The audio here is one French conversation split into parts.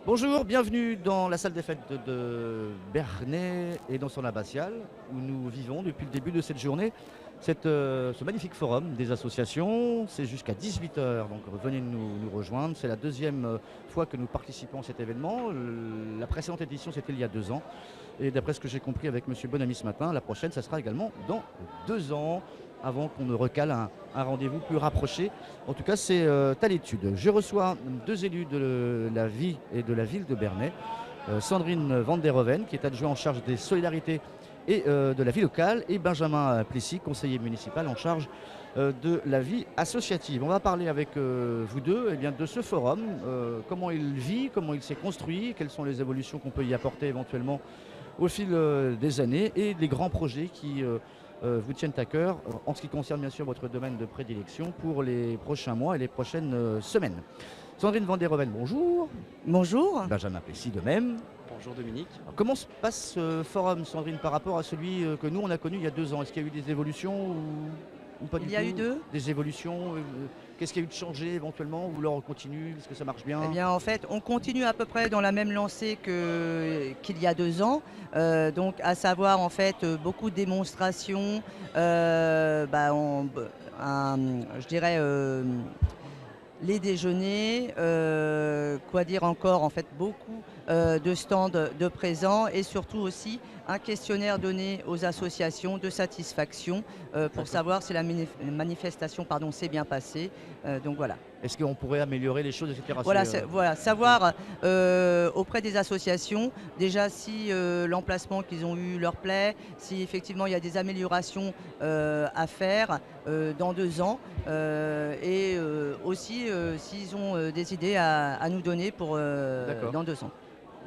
Bonjour, bienvenue dans la salle des fêtes de Bernay et dans son abbatiale où nous vivons depuis le début de cette journée. Ce magnifique forum des associations, c'est jusqu'à 18 heures, donc venez nous rejoindre. C'est la deuxième fois que nous participons à cet événement. La précédente édition, c'était il y a 2 ans. Et d'après ce que j'ai compris avec M. Bonamy ce matin, la prochaine, ça sera également dans 2 ans, avant qu'on ne recale un rendez-vous plus rapproché. En tout cas, c'est à l'étude. Je reçois 2 élus de la vie et de la ville de Bernay. Sandrine Van der Hoven, qui est adjointe en charge des solidarités et de la vie locale, et Benjamin Plessis, conseiller municipal en charge de la vie associative. On va parler avec vous deux de ce forum, comment il vit, comment il s'est construit, quelles sont les évolutions qu'on peut y apporter éventuellement au fil des années et les grands projets qui vous tiennent à cœur en ce qui concerne bien sûr votre domaine de prédilection pour les prochains mois et les prochaines semaines. Sandrine Van der Hoven, bonjour. Bonjour. Benjamin Plessis de même. Bonjour Dominique. Alors, comment se passe ce forum, Sandrine, par rapport à celui que nous on a connu il y a 2 ans? Est-ce qu'il y a eu des évolutions ou pas du tout? Il y a eu des évolutions. Qu'est-ce qu'il y a eu de changé éventuellement? Ou alors on continue? Est-ce que ça marche bien? Eh bien, en fait, on continue à peu près dans la même lancée qu'il y a 2 ans. Donc, à savoir, en fait, beaucoup de démonstrations. Je dirais les déjeuners. Quoi dire encore? En fait, beaucoup de stands de présents et surtout aussi un questionnaire donné aux associations de satisfaction pour savoir si la manifestation s'est bien passée. Donc voilà. Est-ce qu'on pourrait améliorer les choses, etc. Voilà, savoir auprès des associations déjà si l'emplacement qu'ils ont eu leur plaît, si effectivement il y a des améliorations à faire dans 2 ans et aussi s'ils ont des idées à nous donner pour dans 2 ans.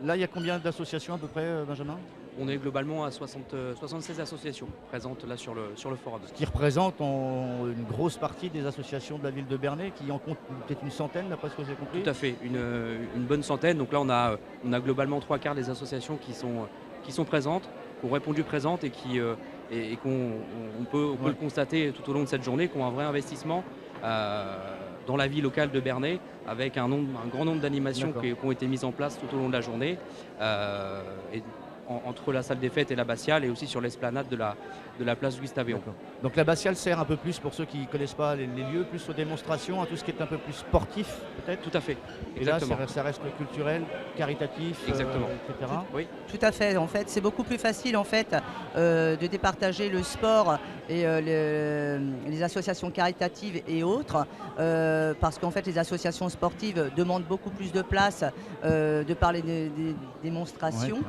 Là, il y a combien d'associations à peu près, Benjamin? On est globalement à 76 associations présentes là sur le forum. Ce qui représente une grosse partie des associations de la ville de Bernay, qui en compte peut-être une centaine, d'après ce que j'ai compris. Tout à fait, une bonne centaine. Donc là, on a globalement 3/4 des associations qui sont présentes, qui ont répondu présentes et qu'on peut le constater tout au long de cette journée, qui ont un vrai investissement dans la vie locale de Bernay, avec un grand nombre d'animations qui ont été mises en place tout au long de la journée. Entre la salle des fêtes et l'abbatiale et aussi sur l'esplanade de la place Gustave-Héon. Donc l'abbatiale sert un peu plus, pour ceux qui ne connaissent pas les lieux, plus aux démonstrations, à tout ce qui est un peu plus sportif peut-être? Tout à fait. Et exactement. Là ça reste culturel, caritatif, exactement. etc. Oui. Tout à fait. En fait, c'est beaucoup plus facile en fait de départager le sport et les associations caritatives et autres parce qu'en fait les associations sportives demandent beaucoup plus de place de par les démonstrations.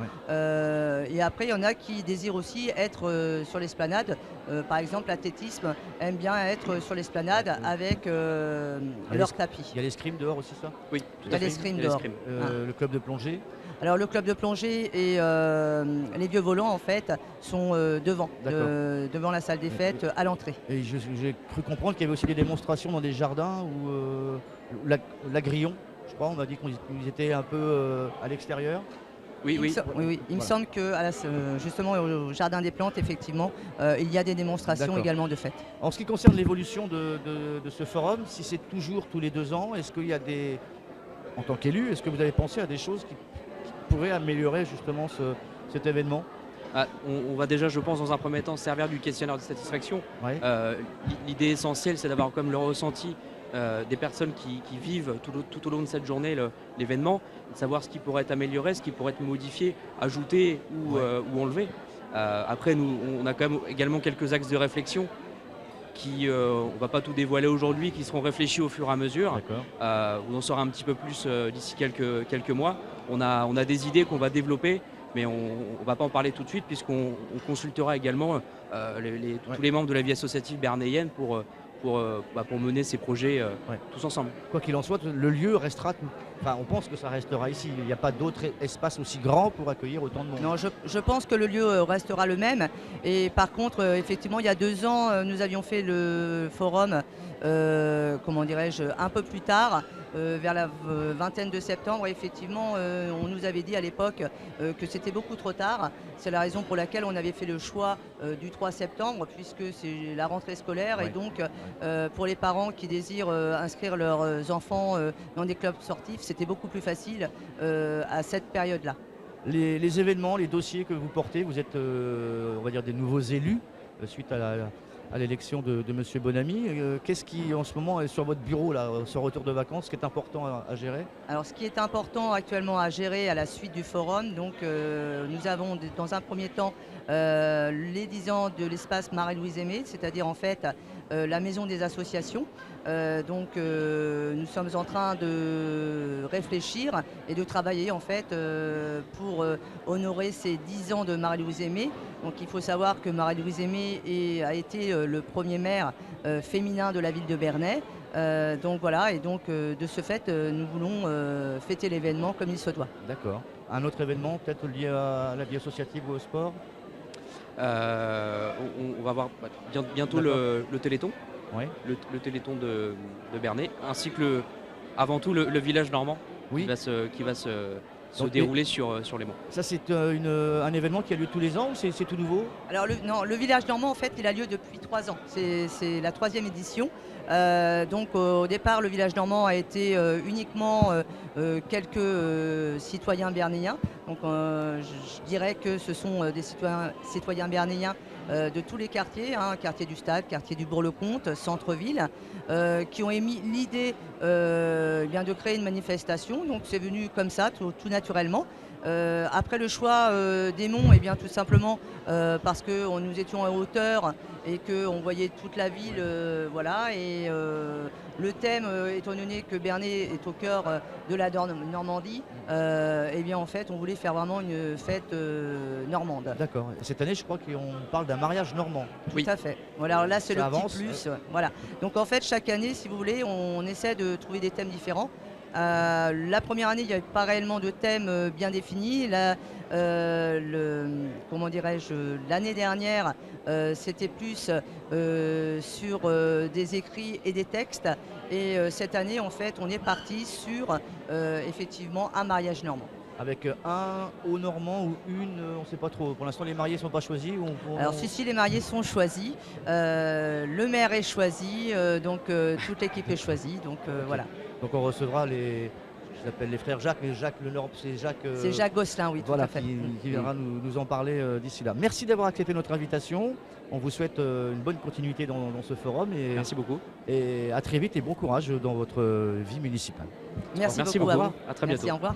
Et après, il y en a qui désirent aussi être sur l'esplanade. Par exemple, l'athlétisme aime bien être sur l'esplanade avec leur tapis. Il y a l'escrime dehors aussi, ça? Oui, il y a l'escrime dehors. Le club de plongée? Alors, le club de plongée et les vieux volants, en fait, sont devant la salle des fêtes, à l'entrée. Et j'ai cru comprendre qu'il y avait aussi des démonstrations dans des jardins ou l'Agrillon, je crois. On m'a dit qu'ils étaient un peu à l'extérieur. Oui. Il me semble que justement au Jardin des Plantes, effectivement, il y a des démonstrations également de fête. En ce qui concerne l'évolution de ce forum, si c'est toujours tous les 2 ans, est-ce qu'il y a en tant qu'élu, est-ce que vous avez pensé à des choses qui pourraient améliorer justement cet événement? On va déjà, je pense, dans un premier temps, servir du questionnaire de satisfaction. Ouais. L'idée essentielle, c'est d'avoir comme le ressenti des personnes qui vivent tout au long de cette journée l'événement, de savoir ce qui pourrait être amélioré, ce qui pourrait être modifié, ajouté ou enlevé. Après, nous, on a quand même également quelques axes de réflexion qui, on ne va pas tout dévoiler aujourd'hui, qui seront réfléchis au fur et à mesure. On en saura un petit peu plus d'ici quelques mois. On a des idées qu'on va développer, mais on ne va pas en parler tout de suite puisqu'on consultera également tous les membres de la vie associative bernayenne pour mener ces projets tous ensemble. Quoi qu'il en soit, le lieu restera, on pense que ça restera ici. Il n'y a pas d'autre espace aussi grand pour accueillir autant de monde. Non, je pense que le lieu restera le même. Et par contre, effectivement, il y a 2 ans, nous avions fait le forum, un peu plus tard. vers la vingtaine de septembre. Et effectivement, on nous avait dit à l'époque que c'était beaucoup trop tard. C'est la raison pour laquelle on avait fait le choix du 3 septembre, puisque c'est la rentrée scolaire. Ouais. Et donc, pour les parents qui désirent inscrire leurs enfants dans des clubs sportifs, c'était beaucoup plus facile à cette période-là. Les événements, les dossiers que vous portez, vous êtes, on va dire, des nouveaux élus suite à l'élection de M. Bonamy. Qu'est-ce qui, en ce moment, est sur votre bureau, là, ce retour de vacances, qui est important à gérer? Alors, ce qui est important actuellement à gérer à la suite du forum, donc nous avons dans un premier temps les 10 ans de l'espace Marie-Louise Aimé, c'est-à-dire en fait la maison des associations. Nous sommes en train de réfléchir et de travailler en fait pour honorer ces 10 ans de Marie-Louise Aimé. Donc il faut savoir que Marie-Louise Aimé a été le premier maire féminin de la ville de Bernay. Donc voilà, et donc de ce fait, nous voulons fêter l'événement comme il se doit. D'accord. Un autre événement, peut-être lié à la vie associative ou au sport? On va voir bientôt le Téléthon, Oui. le Téléthon de Bernay, ainsi que avant tout le village normand Oui. qui va se Donc, dérouler sur les monts. Ça, c'est un événement qui a lieu tous les ans ou c'est tout nouveau? Alors le village normand en fait il a lieu depuis 3 ans, c'est la 3e édition. Au départ le village normand a été uniquement quelques citoyens bernéens. Donc je dirais que ce sont des citoyens bernéens de tous les quartiers, quartier du Stade, quartier du Bourg-le-Comte, centre-ville, qui ont émis l'idée de créer une manifestation. Donc c'est venu comme ça, tout naturellement. Après le choix des monts, tout simplement parce que nous étions en hauteur et qu'on voyait toute la ville, voilà. Et le thème, étant donné que Bernay est au cœur de la Normandie, en fait, on voulait faire vraiment une fête normande. D'accord. Cette année, je crois qu'on parle d'un mariage normand. Oui. Tout à fait. Voilà, alors là, c'est le avance. petit plus. Voilà. Donc en fait, chaque année, si vous voulez, on essaie de trouver des thèmes différents. La première année, il n'y avait pas réellement de thème bien défini. L'année dernière, c'était plus sur des écrits et des textes. Et cette année, en fait, on est parti sur effectivement un mariage normand. Avec un haut normand ou une, on ne sait pas trop. Pour l'instant, les mariés ne sont pas choisis. Alors si les mariés sont choisis, le maire est choisi, toute l'équipe est choisie. Donc voilà. Donc on recevra je l'appelle les frères Jacques, mais Jacques Le Nord, c'est Jacques. C'est Jacques Gosselin, oui, voilà, tout à fait. qui viendra nous en parler d'ici là. Merci d'avoir accepté notre invitation. On vous souhaite une bonne continuité dans ce forum. Merci beaucoup. Et à très vite et bon courage dans votre vie municipale. Merci beaucoup. beaucoup. À très bientôt. Merci, au revoir.